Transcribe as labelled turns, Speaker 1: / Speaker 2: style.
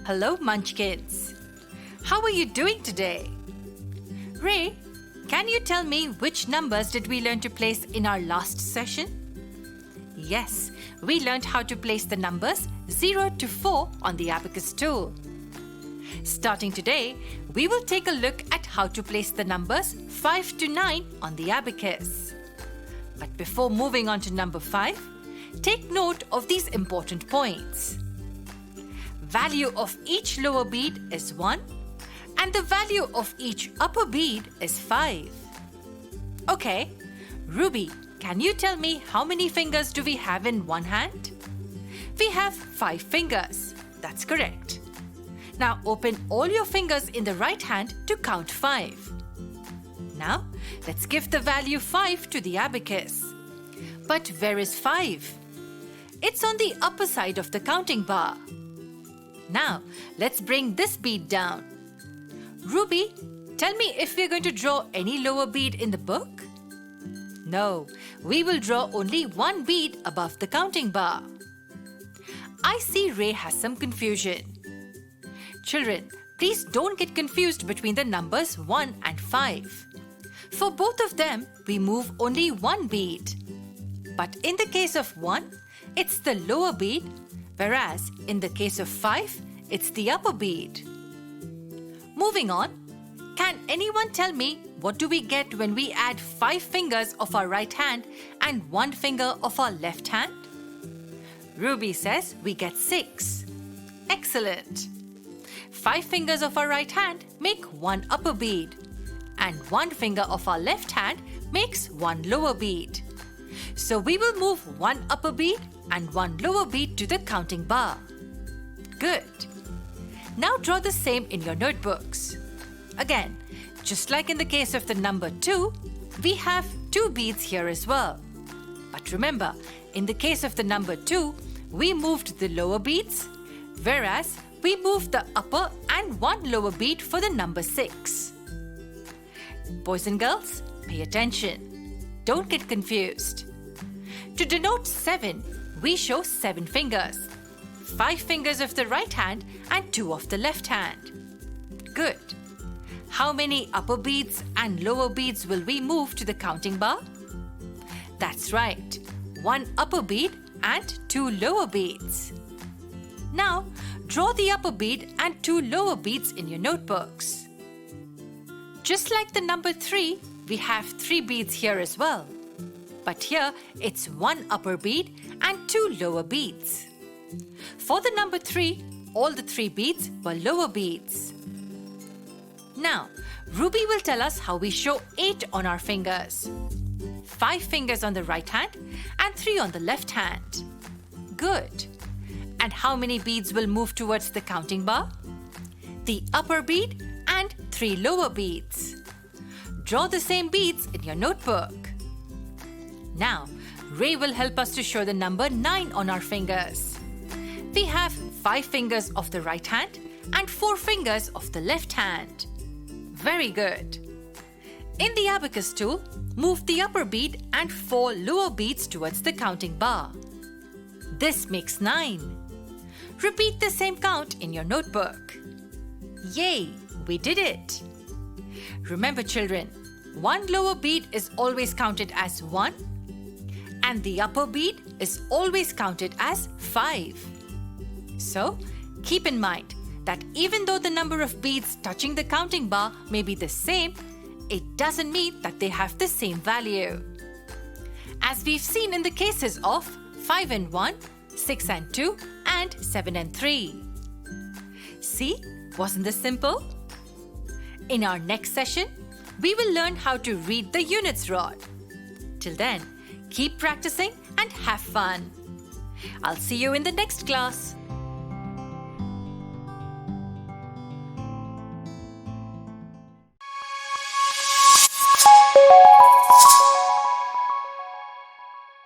Speaker 1: Hello, Munchkins. How are you doing today? Ray, can you tell me which numbers did we learn to place in our last session? Yes, we learned how to place the numbers 0 to 4 on the Abacus tool. Starting today, we will take a look at how to place the numbers 5 to 9 on the Abacus. But before moving on to number 5, take note of these important points. Value of each lower bead is 1 and the value of each upper bead is 5. Okay, Ruby, can you tell me how many fingers do we have in one hand? We have 5 fingers. That's correct. Now open all your fingers in the right hand to count 5. Now let's give the value 5 to the Abacus. But where is 5? It's on the upper side of the counting bar. Now let's bring this bead down. Ruby, tell me if we're going to draw any lower bead in the book? No, we will draw only one bead above the counting bar. I see Ray has some confusion. Children, please don't get confused between the numbers 1 and 5. For both of them, we move only one bead. But in the case of 1, it's the lower bead, whereas in the case of 5, it's the upper bead. Moving on, can anyone tell me what do we get when we add 5 fingers of our right hand and 1 finger of our left hand? Ruby says we get 6. Excellent. 5 fingers of our right hand make 1 upper bead and 1 finger of our left hand makes 1 lower bead. So we will move 1 upper bead and 1 lower bead to the counting bar. Good. Now draw the same in your notebooks. Again, just like in the case of the number 2, we have 2 beads here as well. But remember, in the case of the number 2, we moved the lower beads, whereas we moved the upper and 1 lower bead for the number 6. Boys and girls, pay attention. Don't get confused. To denote 7, we show 7 fingers. 5 fingers of the right hand and 2 of the left hand. Good. How many upper beads and lower beads will we move to the counting bar? That's right, 1 upper bead and 2 lower beads. Now, draw the upper bead and 2 lower beads in your notebooks. Just like the number 3, we have 3 beads here as well. But here, it's 1 upper bead and 2 lower beads. For the number 3, all the 3 beads were lower beads. Now, Ruby will tell us how we show 8 on our fingers. 5 fingers on the right hand and 3 on the left hand. Good. And how many beads will move towards the counting bar? The upper bead and 3 lower beads. Draw the same beads in your notebook. Now, Ray will help us to show the number 9 on our fingers. We have 5 fingers of the right hand and 4 fingers of the left hand. Very good. In the Abacus tool, move the upper bead and 4 lower beads towards the counting bar. This makes 9. Repeat the same count in your notebook. Yay, we did it. Remember children, 1 lower bead is always counted as 1 and the upper bead is always counted as 5. So, keep in mind that even though the number of beads touching the counting bar may be the same, it doesn't mean that they have the same value. As we've seen in the cases of 5 and 1, 6 and 2, and 7 and 3. See, wasn't this simple? In our next session, we will learn how to read the units rod. Till then, keep practicing and have fun. I'll see you in the next class.